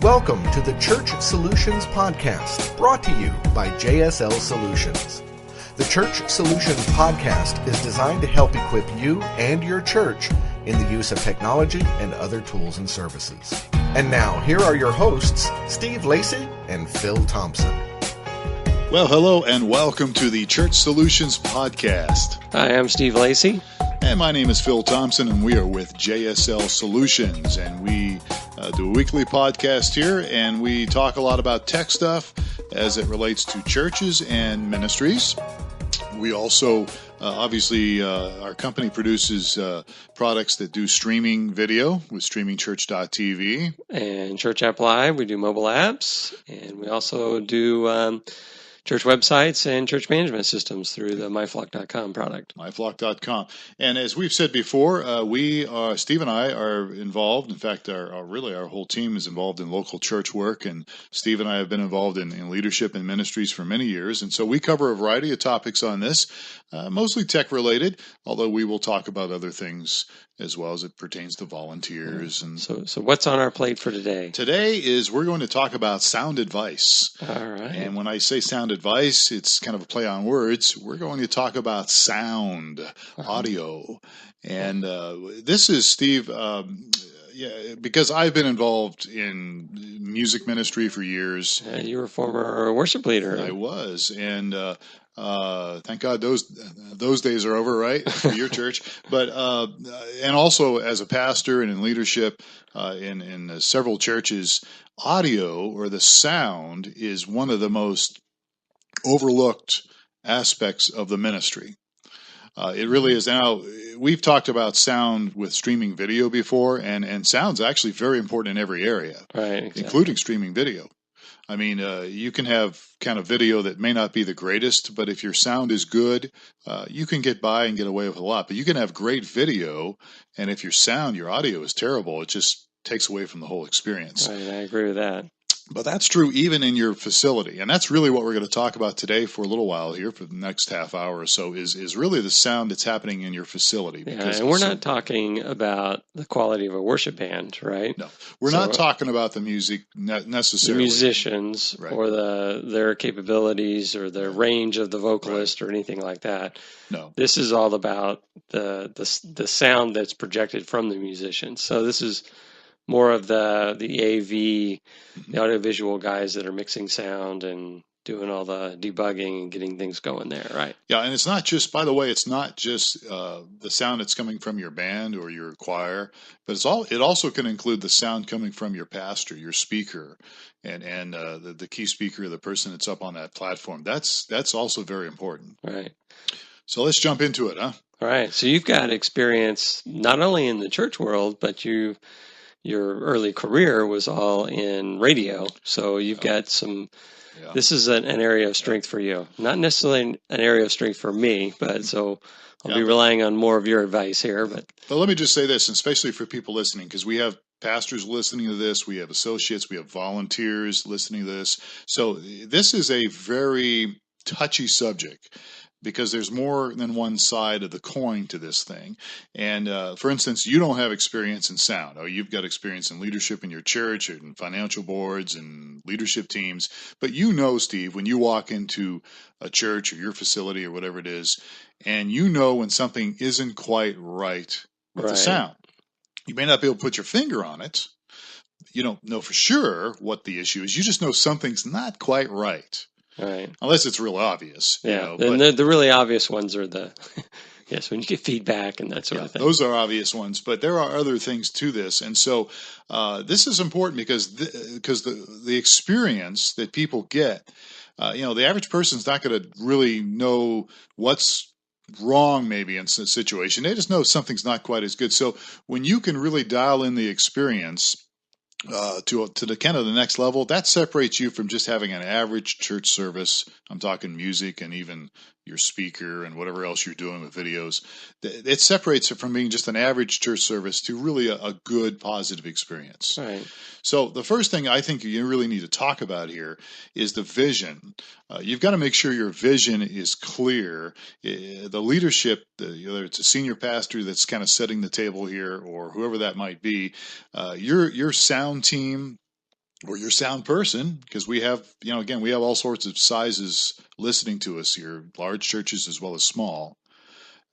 Welcome to the Church Solutions Podcast, brought to you by JSL Solutions. The Church Solutions Podcast is designed to help equip you and your church in the use of technology and other tools and services. And now, here are your hosts, Steve Lacy and Phil Thompson. Well, hello and welcome to the Church Solutions Podcast. Hi, I'm Steve Lacy. And my name is Phil Thompson, and we are with JSL Solutions. And we do a weekly podcast here, and we talk a lot about tech stuff as it relates to churches and ministries. We also, obviously, our company produces products that do streaming video with streamingchurch.tv. And Church App Live, we do mobile apps. And we also do church websites and church management systems through the myflock.com product. myflock.com. And as we've said before, Steve and I are involved. In fact, our whole team is involved in local church work. And Steve and I have been involved in leadership and ministries for many years. And so we cover a variety of topics on this, mostly tech related, although we will talk about other things as well as it pertains to volunteers. And So what's on our plate for today? Today we're going to talk about sound advice. All right. And when I say sound advice, it's kind of a play on words. We're going to talk about sound, audio. And this is, Steve, because I've been involved in music ministry for years. You were a former worship leader. I was. And thank God those days are over, right, for your church. But and also as a pastor and in leadership in several churches, audio or the sound is one of the most overlooked aspects of the ministry. It really is. Now, we've talked about sound with streaming video before, and sound's actually very important in every area, right, exactly. Including streaming video. I mean, you can have kind of video that may not be the greatest, but if your sound is good, you can get by and get away with a lot. But you can have great video, and if your audio is terrible, it just takes away from the whole experience. Right, I agree with that. But that's true even in your facility. And that's really what we're going to talk about today for a little while here, for the next half hour or so, is really the sound that's happening in your facility. Yeah, and we're not talking about the quality of a worship band, right? No, we're not talking about the music necessarily. The musicians, right, or their capabilities or the range of the vocalist, right, or anything like that. No. This is all about the sound that's projected from the musicians. So this is more of the AV, the audiovisual guys that are mixing sound and doing all the debugging and getting things going there, right? Yeah, and it's not just, by the way, it's not just the sound that's coming from your band or your choir, but it also can include the sound coming from your pastor, your speaker, and the key speaker, the person that's up on that platform. That's also very important. Right. So let's jump into it, huh? All right. So you've got experience not only in the church world, but your early career was all in radio. So you've got some, this is an area of strength for you. Not necessarily an area of strength for me, but so I'll be relying on more of your advice here. But let me just say this, especially for people listening, because we have pastors listening to this, we have associates, we have volunteers listening to this. So this is a very touchy subject, because there's more than one side of the coin to this thing. And for instance, you don't have experience in sound. Oh, you've got experience in leadership in your church and financial boards and leadership teams. But you know, Steve, when you walk into a church or your facility or whatever it is, and you know when something isn't quite right with the sound. You may not be able to put your finger on it. You don't know for sure what the issue is. You just know something's not quite right. Right. Unless it's real obvious. Yeah. The really obvious ones are yes, when you get feedback and that sort of thing. Those are obvious ones, but there are other things to this. And so this is important because the experience that people get, the average person's not going to really know what's wrong maybe in a situation. They just know something's not quite as good. So when you can really dial in the experience to the kind of the next level, that separates you from just having an average church service. I'm talking music and even your speaker and whatever else you're doing with videos. It separates it from being just an average church service to really a good, positive experience. Right. So the first thing I think you really need to talk about here is the vision. You've got to make sure your vision is clear. The leadership, whether it's a senior pastor that's kind of setting the table here or whoever that might be, your sound team, or your sound person, because we have, again, we have all sorts of sizes listening to us here, large churches as well as small.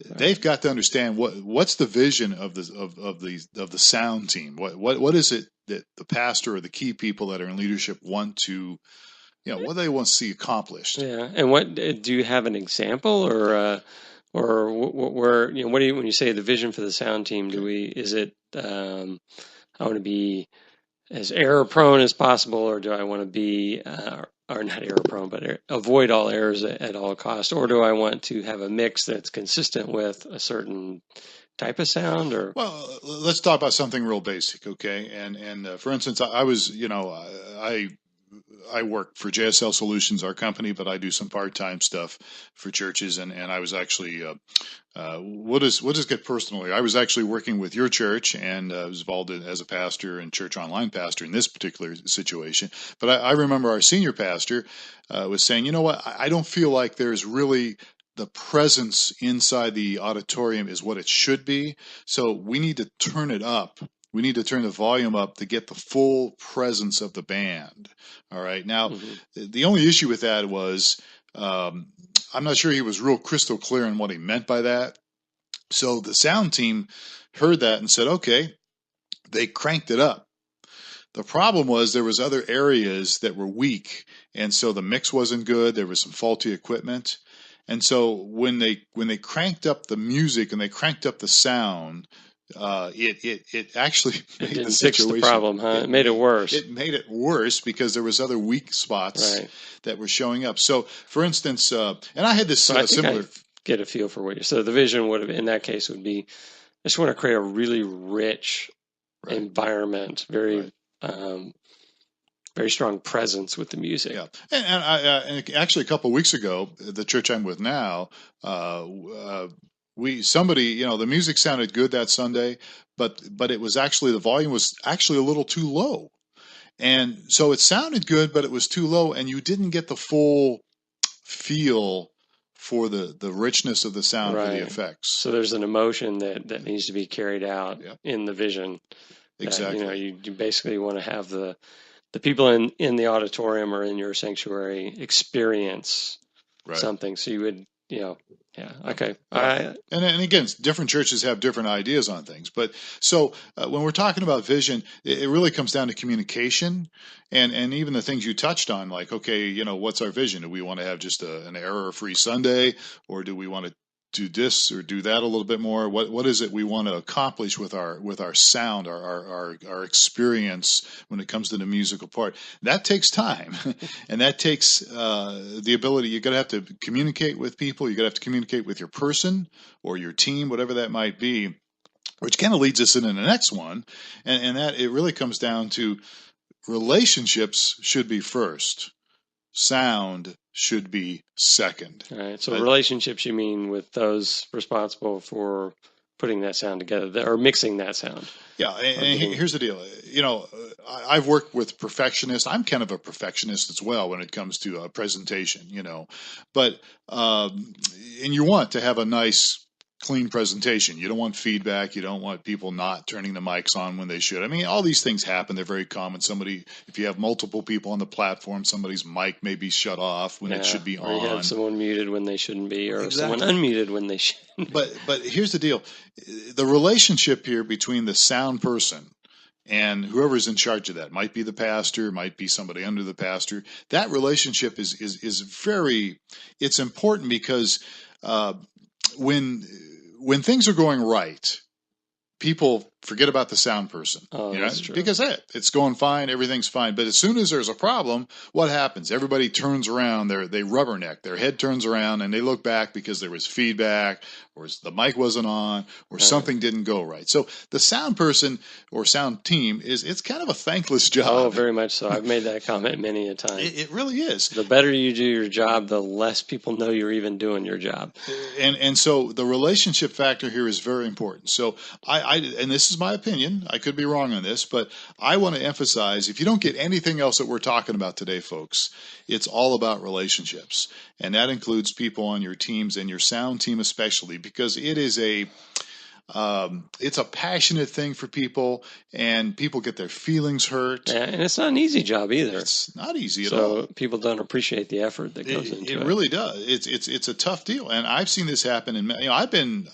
They've got to understand what's the vision of the sound team. What is it that the pastor or the key people that are in leadership want to, what do they want to see accomplished? Yeah, and what do you have an example, or where what do you, when you say the vision for the sound team? Is it I want to be as error prone as possible, or do I want to be or not error prone, but avoid all errors at all costs, or do I want to have a mix that's consistent with a certain type of sound? Or well, let's talk about something real basic, okay? And for instance, I was, I work for JSL Solutions, our company, but I do some part-time stuff for churches, and I was actually we'll just get personal here. I was actually working with your church, and I was involved as a pastor and church online pastor in this particular situation. But I remember our senior pastor was saying, you know what, I don't feel like there's really the presence inside the auditorium is what it should be. So we need to turn it up. We need to turn the volume up to get the full presence of the band. All right. Now, the only issue with that was I'm not sure he was real crystal clear on what he meant by that. So the sound team heard that and said, okay, they cranked it up. The problem was there was other areas that were weak, and so the mix wasn't good. There was some faulty equipment. And so when they cranked up the music and they cranked up the sound, it actually made the situation fix the problem, huh? It made it worse. It made it worse because there was other weak spots that were showing up. So, for instance, and I had this similar. I get a feel for what you're. So the vision would have, in that case, would be, I just want to create a really rich environment, very strong presence with the music. Yeah, and actually a couple of weeks ago, the church I'm with now, the music sounded good that Sunday, but it was actually, the volume was actually a little too low, and so it sounded good, but it was too low, and you didn't get the full feel for the richness of the sound for the effects. So there's an emotion that needs to be carried out in the vision. Exactly. You basically want to have the people in the auditorium or in your sanctuary experience something. So you would, okay. And again, different churches have different ideas on things. But so when we're talking about vision, it really comes down to communication and even the things you touched on, like, okay, what's our vision? Do we want to have just an error-free Sunday, or do we want to do this or do that a little bit more? What is it we want to accomplish with our sound, our experience when it comes to the musical part? That takes time, and that takes the ability. You're going to have to communicate with people. You're going to have to communicate with your person or your team, whatever that might be. Which kind of leads us into the next one, and that it really comes down to relationships should be first. Sound should be second. All right. So relationships, you mean with those responsible for putting that sound together or mixing that sound? Yeah. And here's the deal. I've worked with perfectionists. I'm kind of a perfectionist as well when it comes to a presentation, but, and you want to have a nice, clean presentation. You don't want feedback. You don't want people not turning the mics on when they should. I mean, all these things happen. They're very common. If you have multiple people on the platform, somebody's mic may be shut off when it should be on. Or you have someone muted when they shouldn't be, or someone unmuted when they shouldn't. But here's the deal. The relationship here between the sound person and whoever's in charge of that, might be the pastor, might be somebody under the pastor. That relationship is very, it's important because when things are going right, people forget about the sound person. That's true. Because it's going fine, everything's fine. But as soon as there's a problem, what happens? Everybody turns around, they rubberneck, their head turns around, and they look back because there was feedback, or the mic wasn't on, or something didn't go right. So the sound person or sound team it's kind of a thankless job. Oh, very much so. I've made that comment many a time. It really is. The better you do your job, the less people know you're even doing your job. And so the relationship factor here is very important. So and this is my opinion, I could be wrong on this, but I want to emphasize, if you don't get anything else that we're talking about today, folks, it's all about relationships. And that includes people on your teams and your sound team especially, because it is It's a passionate thing for people, and people get their feelings hurt. Yeah, and it's not an easy job either. It's not easy at all. So people don't appreciate the effort that goes into it. It really does. It's a tough deal, and I've seen this happen. I've been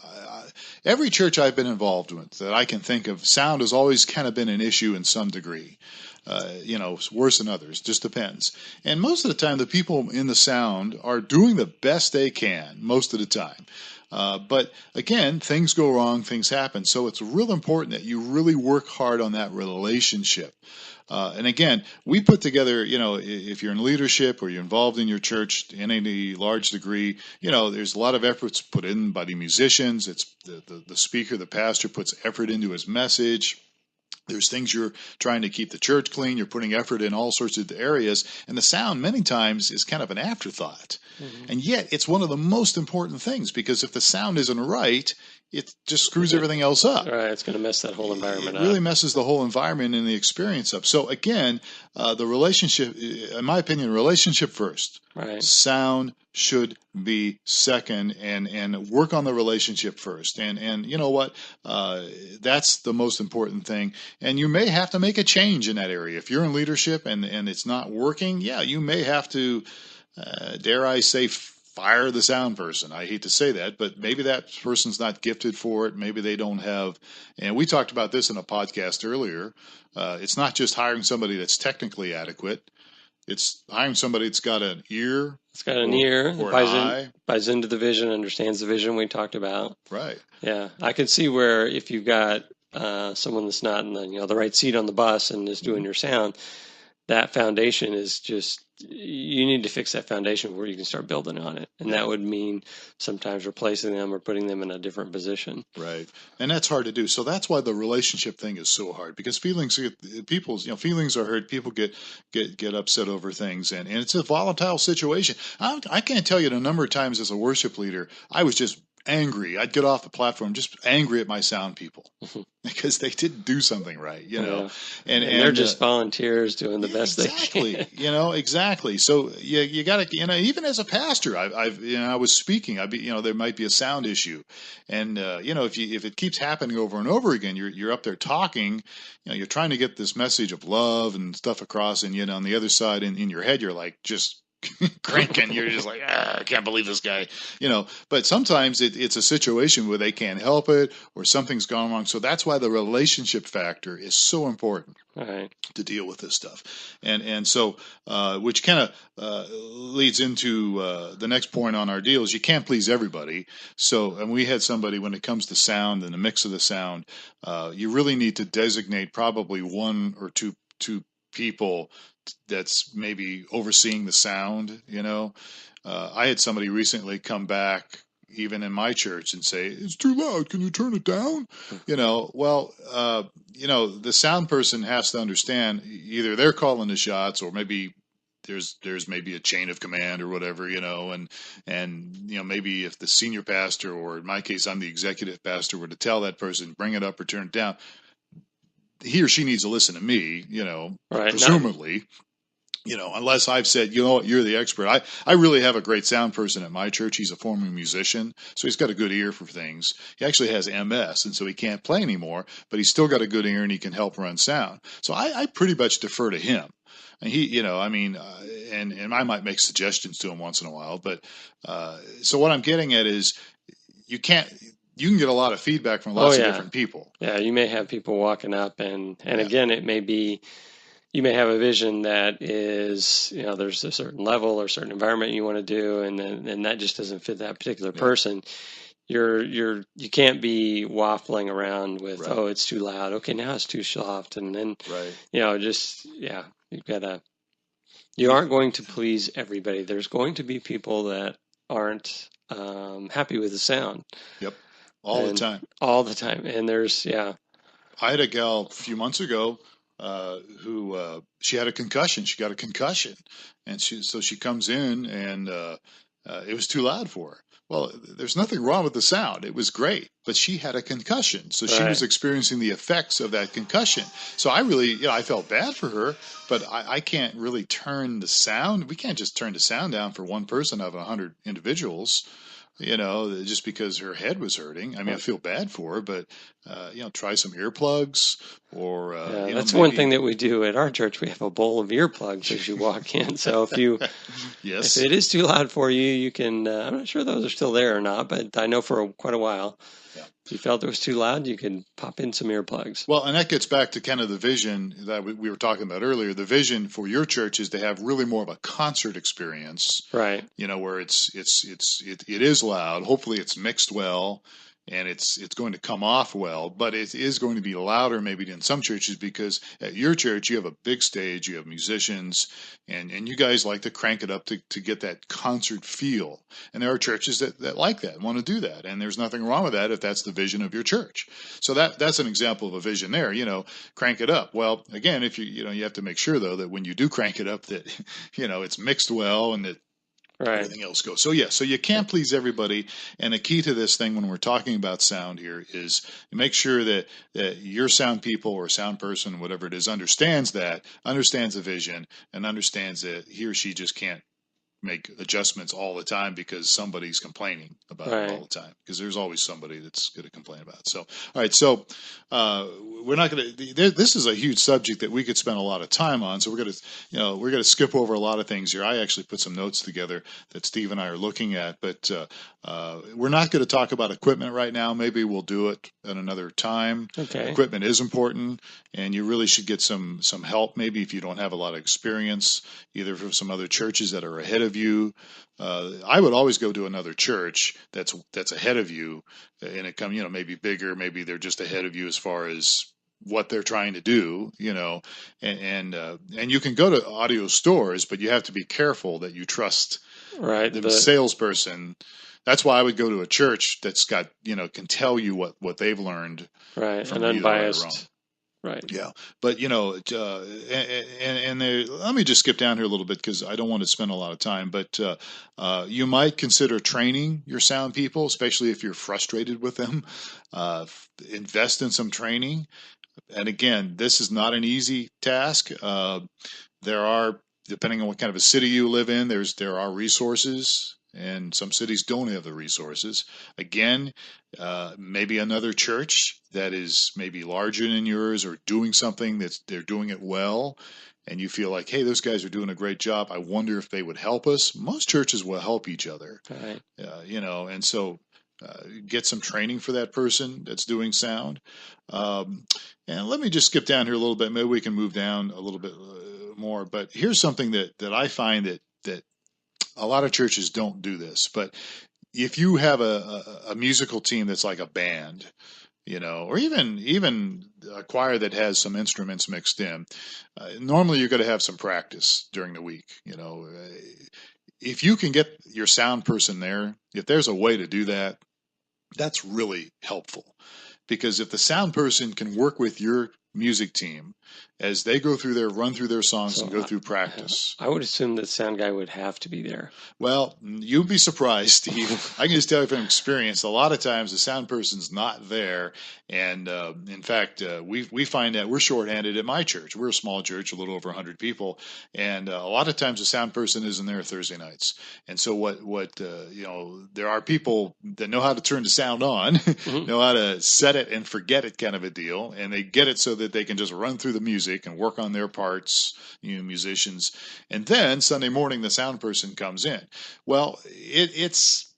every church I've been involved with that I can think of, sound has always kind of been an issue in some degree. Worse than others, just depends. And most of the time, the people in the sound are doing the best they can most of the time. But again, things go wrong, things happen. So it's real important that you really work hard on that relationship. And again, we put together, if you're in leadership or you're involved in your church in any large degree, there's a lot of efforts put in by the musicians. It's the speaker, the pastor puts effort into his message. There's things you're trying to keep the church clean. You're putting effort in all sorts of areas. And the sound many times is kind of an afterthought. Mm-hmm. And yet it's one of the most important things, because if the sound isn't right, it just screws everything else up. Right, it's going to mess that whole environment up. It really messes the whole environment and the experience up. So again, the relationship, in my opinion, relationship first. Right. Sound should be second, and work on the relationship first. And you know what? That's the most important thing. And you may have to make a change in that area. If you're in leadership and it's not working, you may have to, dare I say, fire the sound person. I hate to say that, but maybe that person's not gifted for it. Maybe they don't have, and we talked about this in a podcast earlier. It's not just hiring somebody that's technically adequate. It's hiring somebody that's got an ear. It's got an ear, buys into the vision, understands the vision we talked about. Right. Yeah. I could see where if you've got someone that's not in the right seat on the bus and is doing your sound, that foundation is just, you need to fix that foundation before you can start building on it. And that would mean sometimes replacing them or putting them in a different position. Right. And that's hard to do. So that's why the relationship thing is so hard, because feelings are hurt. People get upset over things, and it's a volatile situation. I can't tell you the number of times as a worship leader, I was just angry. I'd get off the platform just angry at my sound people because they didn't do something right, And they're just volunteers doing the best they can. Exactly. So you got to, even as a pastor, I was speaking, there might be a sound issue, and if it keeps happening over and over again, you're up there talking, you're trying to get this message of love and stuff across, and on the other side in your head, you're like just cranking. You're just like, I can't believe this guy, but sometimes it's a situation where they can't help it or something's gone wrong. So that's why the relationship factor is so important to deal with this stuff. And so, which kind of leads into the next point on our deal is you can't please everybody. So, and we had somebody, when it comes to sound and the mix of the sound, you really need to designate probably one or two people that's maybe overseeing the sound. I had somebody recently come even in my church and say, it's too loud, can you turn it down? The sound person has to understand either they're calling the shots, or maybe there's maybe a chain of command or whatever, and maybe if the senior pastor, or in my case I'm the executive pastor, were to tell that person bring it up or turn it down, he or she needs to listen to me, presumably, unless I've said, you're the expert. I really have a great sound person at my church. He's a former musician, so he's got a good ear for things. He actually has MS, and so he can't play anymore, but he's still got a good ear and he can help run sound. So I pretty much defer to him. And he, and I might make suggestions to him once in a while, but, so what I'm getting at is you can get a lot of feedback from lots of different people. Yeah, you may have people walking up, and again, it may be, you may have a vision that is, there's a certain level or certain environment you want to do, and that just doesn't fit that particular person. You can't be waffling around with, it's too loud. Okay, now it's too soft, and then you aren't going to please everybody. There's going to be people that aren't happy with the sound. Yep. All the time. And there's, I had a gal a few months ago who she had a concussion. She got a concussion. And she comes in, and it was too loud for her. Well, there's nothing wrong with the sound. It was great. But she had a concussion. So she was experiencing the effects of that concussion. So I really, I felt bad for her. But I can't really turn the sound. We can't just turn the sound down for one person out of 100 individuals. just because her head was hurting. I mean, I feel bad for her, but, try some earplugs or, that's one thing that we do at our church. We have a bowl of earplugs as you walk in. So if it is too loud for you, you can, I'm not sure those are still there or not, but I know for quite a while, if you felt it was too loud, you could pop in some earplugs. Well, and that gets back to kind of the vision that we were talking about earlier. The vision for your church is to have really more of a concert experience, right? Where it is loud. Hopefully, it's mixed well, and it's going to come off well. But it is going to be louder, maybe in some churches, because at your church you have a big stage, you have musicians, and you guys like to crank it up to get that concert feel. And there are churches that like that, want to do that, and there's nothing wrong with that if that's the vision of your church. So that's an example of a vision there. Crank it up. Well, again, if you have to make sure though that when you do crank it up that it's mixed well and that everything else goes. So so you can't please everybody. And the key to this thing when we're talking about sound here is make sure that your sound people or sound person, whatever it is, understands the vision and understands that he or she just can't make adjustments all the time because somebody's complaining about it all the time, because there's always somebody that's going to complain about it. So, all right. So, we're not going to, this is a huge subject that we could spend a lot of time on. So we're going to skip over a lot of things here. I actually put some notes together that Steve and I are looking at, but, we're not going to talk about equipment right now. Maybe we'll do it at another time. Okay. Equipment is important, and you really should get some help. Maybe if you don't have a lot of experience, either from some other churches that are ahead of you. I would always go to another church that's ahead of you, and it maybe bigger, maybe they're just ahead of you as far as what they're trying to do, and you can go to audio stores, but you have to be careful that you trust the salesperson. That's why I would go to a church that's got, can tell you what they've learned. Right. From and unbiased. Right. Yeah. But, let me just skip down here a little bit because I don't want to spend a lot of time, but you might consider training your sound people, especially if you're frustrated with them. Invest in some training. And again, this is not an easy task. There are, depending on what kind of a city you live in, there are resources. And some cities don't have the resources. Again, maybe another church that is maybe larger than yours or doing something they're doing it well, and you feel like, hey, those guys are doing a great job. I wonder if they would help us. Most churches will help each other, right. And so get some training for that person that's doing sound. And let me just skip down here a little bit. Maybe we can move down a little bit more. But here's something that I find that a lot of churches don't do this, but if you have a musical team that's like a band, or even a choir that has some instruments mixed in, normally you're going to have some practice during the week. If you can get your sound person there, if there's a way to do that, that's really helpful. Because if the sound person can work with your music team as they run through their songs and go through practice. I would assume that sound guy would have to be there. Well, you'd be surprised, Steve. I can just tell you from experience, a lot of times the sound person's not there. And in fact, we find that we're shorthanded at my church. We're a small church, a little over 100 people. And a lot of times the sound person isn't there Thursday nights. And so there are people that know how to turn the sound on, know how to set it and forget it kind of a deal. And they get it so that they can just run through the music and work on their parts, musicians. And then Sunday morning, the sound person comes in. Well, it's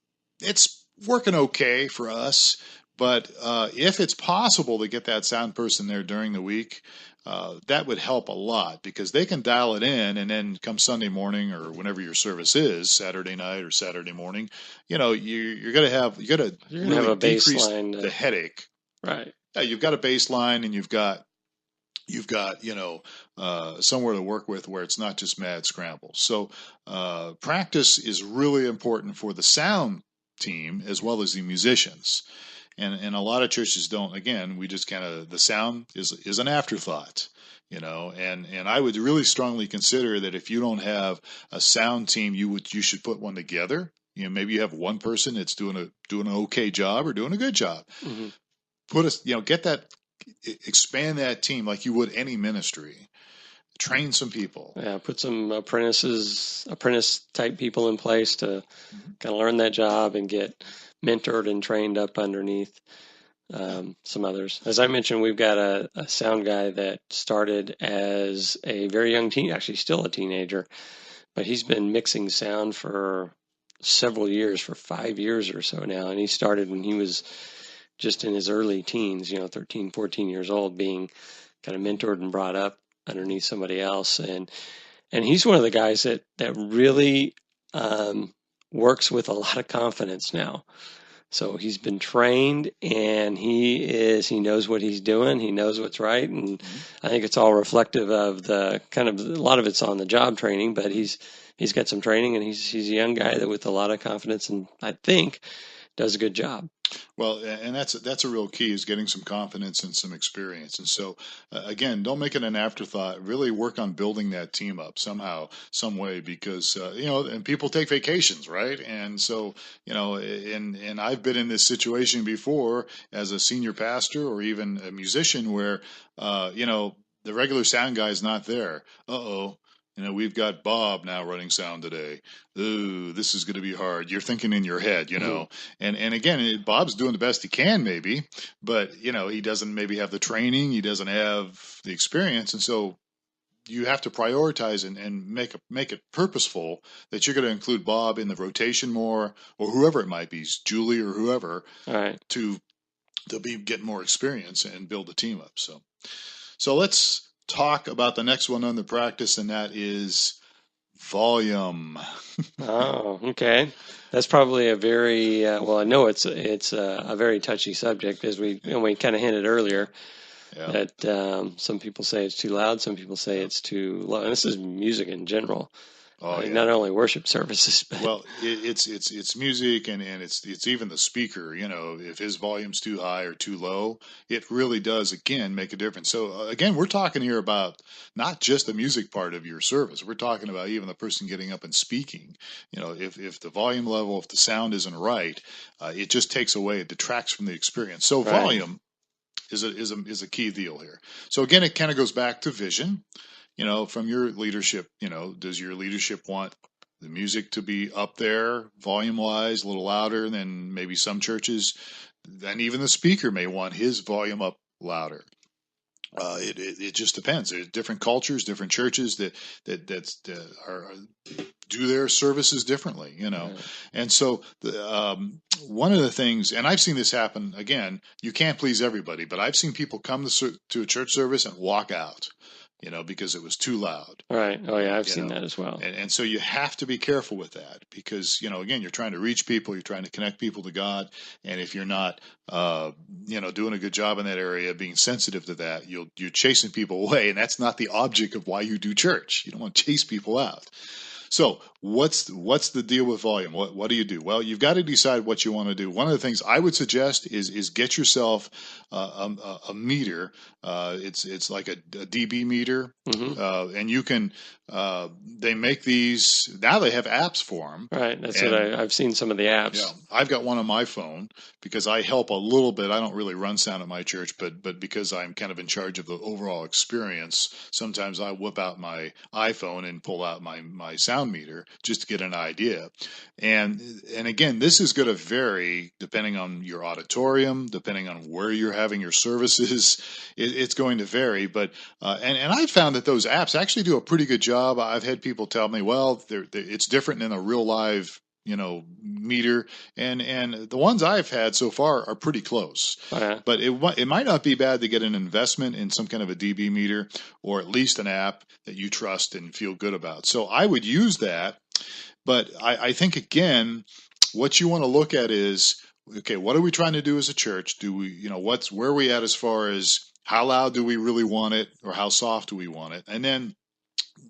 working okay for us, but if it's possible to get that sound person there during the week, that would help a lot, because they can dial it in, and then come Sunday morning or whenever your service is, Saturday night or Saturday morning, you're going to have a baseline, the headache. Right. Yeah, you've got a baseline, and you've got somewhere to work with where it's not just mad scramble. So practice is really important for the sound team as well as the musicians. And a lot of churches don't. Again, we just the sound is an afterthought, and I would really strongly consider that if you don't have a sound team, you should put one together. Maybe you have one person that's doing an okay job or doing a good job. Mm-hmm. Get that. Expand that team like you would any ministry. train some people. Yeah, put some apprentice type people in place to kind of learn that job and get mentored and trained up underneath some others. As I mentioned, we've got a sound guy that started as a very young teen, actually still a teenager, but he's been mixing sound for several years, for 5 years or so now. And he started when he was just in his early teens, 13, 14 years old, being kind of mentored and brought up underneath somebody else. And he's one of the guys that really works with a lot of confidence now. So he's been trained, and he knows what he's doing. He knows what's right, and I think it's all reflective of the kind of, a lot of it's on the job training, but he's got some training, and he's a young guy that with a lot of confidence, and I think does a good job. Well, and that's a real key, is getting some confidence and some experience. And so, again, don't make it an afterthought. Really work on building that team up somehow, some way, because and people take vacations, right? And so, and I've been in this situation before as a senior pastor or even a musician where, the regular sound guy is not there. Uh-oh. We've got Bob now running sound today. Ooh, this is going to be hard. You're thinking in your head, mm-hmm. And again, Bob's doing the best he can, maybe, but he doesn't maybe have the training, he doesn't have the experience, and so you have to prioritize and make it purposeful that you're going to include Bob in the rotation more, or whoever it might be, Julie or whoever, all right, to get more experience and build the team up. So let's talk about the next one on the practice, and that is volume. Oh, okay. That's probably a very well, I know it's a very touchy subject, as we kind of hinted earlier. Yeah. That some people say it's too loud, some people say it's too low, and this is music in general. Not only worship services, but well, it's music, and it's even the speaker. If his volume's too high or too low, it really does again make a difference. So again, we're talking here about not just the music part of your service. We're talking about even the person getting up and speaking. If the volume level, if the sound isn't right, it just takes away, it detracts from the experience. So right. Volume is a key deal here. So again, it kind of goes back to vision. From your leadership, does your leadership want the music to be up there volume-wise, a little louder than maybe some churches? And even the speaker may want his volume up louder. It just depends. There's different cultures, different churches that do their services differently, Right. And so one of the things, and I've seen this happen, again, you can't please everybody, but I've seen people come to a church service and walk out, because it was too loud. Right. Oh, yeah, I've seen that as well. And so you have to be careful with that, because, again, you're trying to reach people, you're trying to connect people to God. And if you're not, doing a good job in that area, being sensitive to that, you're chasing people away. And that's not the object of why you do church. You don't want to chase people out. So what's the deal with volume? What do you do? Well, you've got to decide what you want to do. One of the things I would suggest is get yourself a meter. It's like a dB meter, mm-hmm. And you can. They make these now. They have apps for them. Right. That's what I've seen some of the apps. Yeah, I've got one on my phone because I help a little bit. I don't really run sound at my church, but because I'm kind of in charge of the overall experience, sometimes I whip out my iPhone and pull out my sound meter just to get an idea. And again, this is going to vary depending on your auditorium, depending on where you're having your services. It's going to vary, but and I've found that those apps actually do a pretty good job. I've had people tell me, well, it's different than a real live meter, and the ones I've had so far are pretty close. Okay. But it might not be bad to get an investment in some kind of a dB meter, or at least an app that you trust and feel good about. So I would use that. But I think, again, what you want to look at is, okay, what are we trying to do as a church? Do we, where are we at as far as how loud do we really want it, or how soft do we want it? And then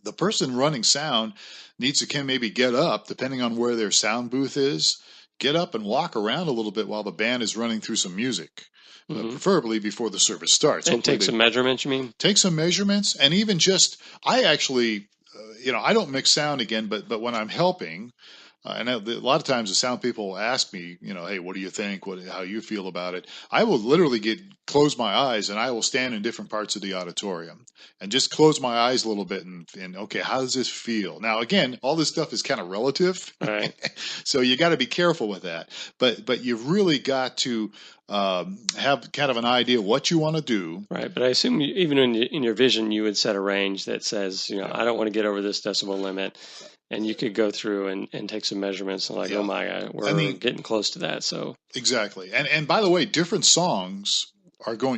the person running sound needs to maybe get up, depending on where their sound booth is, get up and walk around a little bit while the band is running through some music, preferably before the service starts. And take some measurements, you mean? Take some measurements, and even just, I actually, I don't mix sound again, but when I'm helping, And a lot of times the sound people ask me, hey, what do you think? How you feel about it? I will literally close my eyes and I will stand in different parts of the auditorium and just close my eyes a little bit and okay, how does this feel? Now, again, all this stuff is kind of relative. Right. So you got to be careful with that. But you've really got to have kind of an idea of what you want to do. Right. But I assume even in your vision, you would set a range that says, I don't want to get over this decibel limit. And you could go through and take some measurements and oh my God, we're getting close to that. So exactly. And by the way, different songs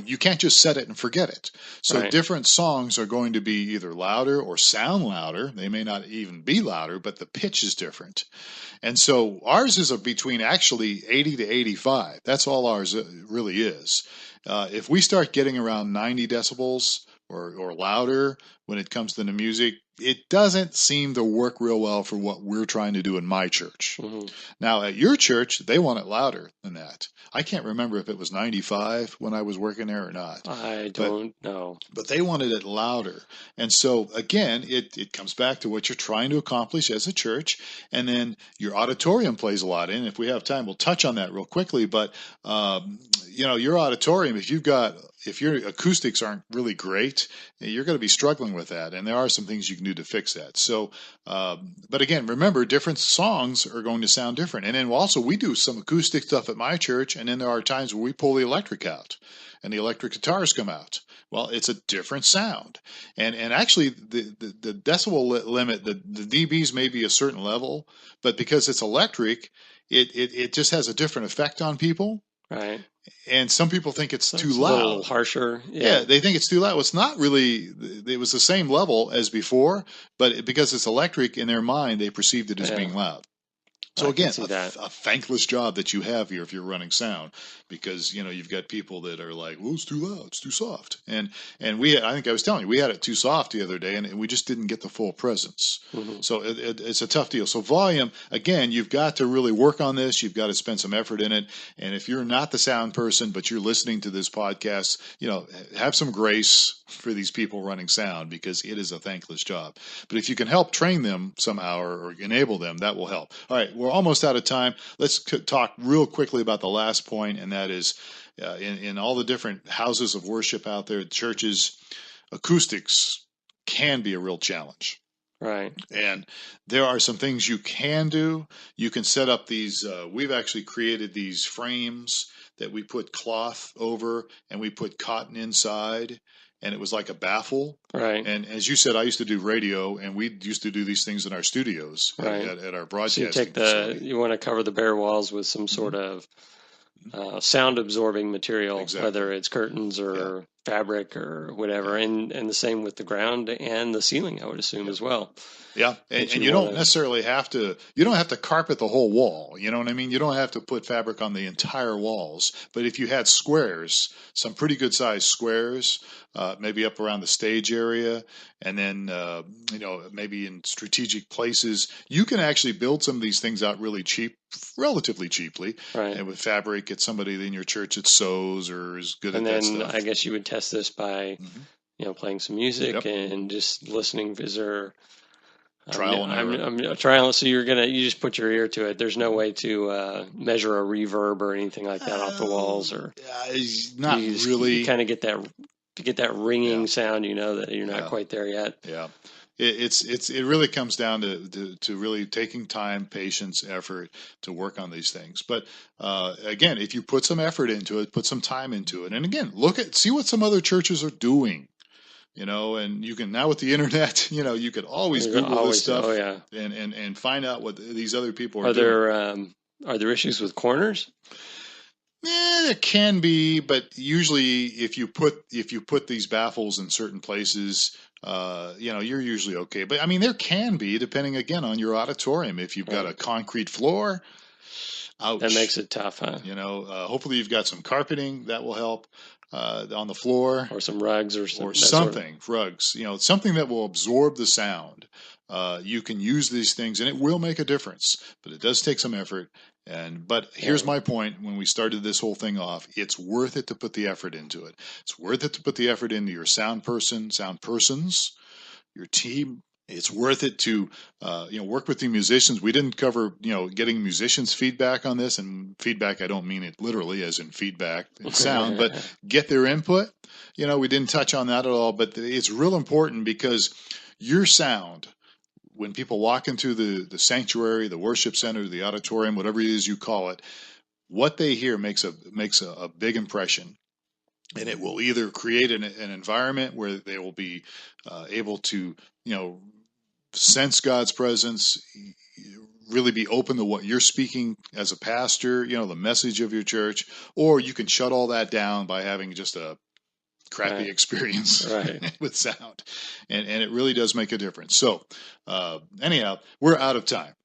you can't just set it and forget it. So different songs are going to be either louder or sound louder. They may not even be louder, but the pitch is different. And so ours is between actually 80 to 85. That's all ours really is. If we start getting around 90 decibels or louder when it comes to the music, it doesn't seem to work real well for what we're trying to do in my church. Mm-hmm. Now, at your church, they want it louder than that. I can't remember if it was 95 when I was working there or not. I don't know. But they wanted it louder. And so, again, it comes back to what you're trying to accomplish as a church. And then your auditorium plays a lot in. If we have time, we'll touch on that real quickly. But, your auditorium, if your acoustics aren't really great, you're going to be struggling with that. And there are some things you can do to fix that. So, but again, remember, different songs are going to sound different. And then also we do some acoustic stuff at my church. And then there are times where we pull the electric out and the electric guitars come out. Well, it's a different sound. And actually the decibel limit, the dBs may be a certain level, but because it's electric, it just has a different effect on people. Right. And some people think it's too loud. A little harsher. Yeah, they think it's too loud. Well, it's not really. It was the same level as before, but because it's electric in their mind, they perceived it as being loud. So again, a thankless job that you have here if you're running sound, because you've got people that are like, "Well, it's too loud, it's too soft," and I think I was telling you we had it too soft the other day, and we just didn't get the full presence. Mm-hmm. So it's a tough deal. So volume, again, you've got to really work on this. You've got to spend some effort in it. And if you're not the sound person, but you're listening to this podcast, have some grace for these people running sound, because it is a thankless job. But if you can help train them somehow or enable them, that will help. All right. We're almost out of time. Let's talk real quickly about the last point, and that is in all the different houses of worship out there, churches, acoustics can be a real challenge. Right. And there are some things you can do. You can set up these, we've actually created these frames that we put cloth over and we put cotton inside. And it was like a baffle. Right. And as you said, I used to do radio, and we used to do these things in our studios at our broadcasting. So you want to cover the bare walls with some sort of sound absorbing material, whether it's curtains or fabric or whatever, and the same with the ground and the ceiling, I would assume as well. Yeah, and you don't necessarily have to. You don't have to carpet the whole wall. You know what I mean? You don't have to put fabric on the entire walls. But if you had squares, some pretty good sized squares, maybe up around the stage area, and then maybe in strategic places, you can actually build some of these things out really cheap, relatively cheaply, and with fabric. Get somebody in your church that sews or is good at that stuff. And then I guess you would test this by, playing some music and just listening. Is there trial and error? I'm trial. So you just put your ear to it. There's no way to measure a reverb or anything like that off the walls, or not really. You kind of get that ringing sound. That you're not quite there yet. Yeah. It really comes down to really taking time, patience, effort to work on these things. But again, if you put some effort into it, put some time into it, and again, see what some other churches are doing. And you can now with the internet, you could always Google this stuff and find out what these other people are doing. Are there issues with corners? There can be, but usually if you put these baffles in certain places, you're usually okay. But I mean, there can be, depending again on your auditorium. If you've got a concrete floor, ouch. That makes it tough, huh? Hopefully you've got some carpeting that will help on the floor, or some rugs, or something. Rugs, something that will absorb the sound. You can use these things, and it will make a difference. But it does take some effort. But here's my point: when we started this whole thing off, it's worth it to put the effort into it. It's worth it to put the effort into your sound persons, your team It's worth it to, work with the musicians. We didn't cover, getting musicians' feedback on this, and feedback, I don't mean it literally as in feedback and sound, but get their input. We didn't touch on that at all, but it's real important because your sound, when people walk into the sanctuary, the worship center, the auditorium, whatever it is you call it, what they hear makes a big impression. And it will either create an environment where they will be able to, sense God's presence, really be open to what you're speaking as a pastor, the message of your church, or you can shut all that down by having just a crappy experience with sound. And it really does make a difference. So anyhow, we're out of time.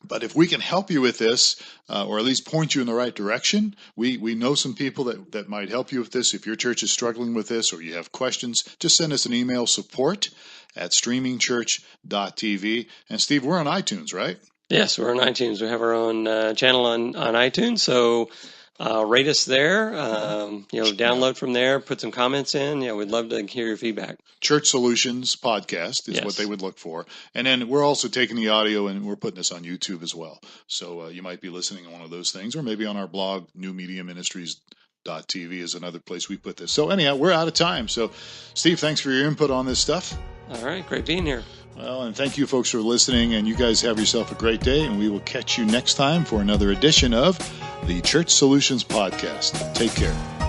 But if we can help you with this, or at least point you in the right direction, we know some people that might help you with this. If your church is struggling with this or you have questions, just send us an email, support@streamingchurch.tv. And Steve, we're on iTunes, right? Yes, we're on iTunes. We have our own channel on iTunes. So rate us there, download from there, put some comments in. We'd love to hear your feedback. Church Solutions Podcast is what they would look for. And then we're also taking the audio and we're putting this on YouTube as well. So you might be listening on one of those things, or maybe on our blog, newmediaministries.tv is another place we put this. So anyhow, we're out of time. So Steve, thanks for your input on this stuff. All right, great being here. Well, and thank you folks for listening, and you guys have yourself a great day, and we will catch you next time for another edition of the Church Solutions Podcast. Take care.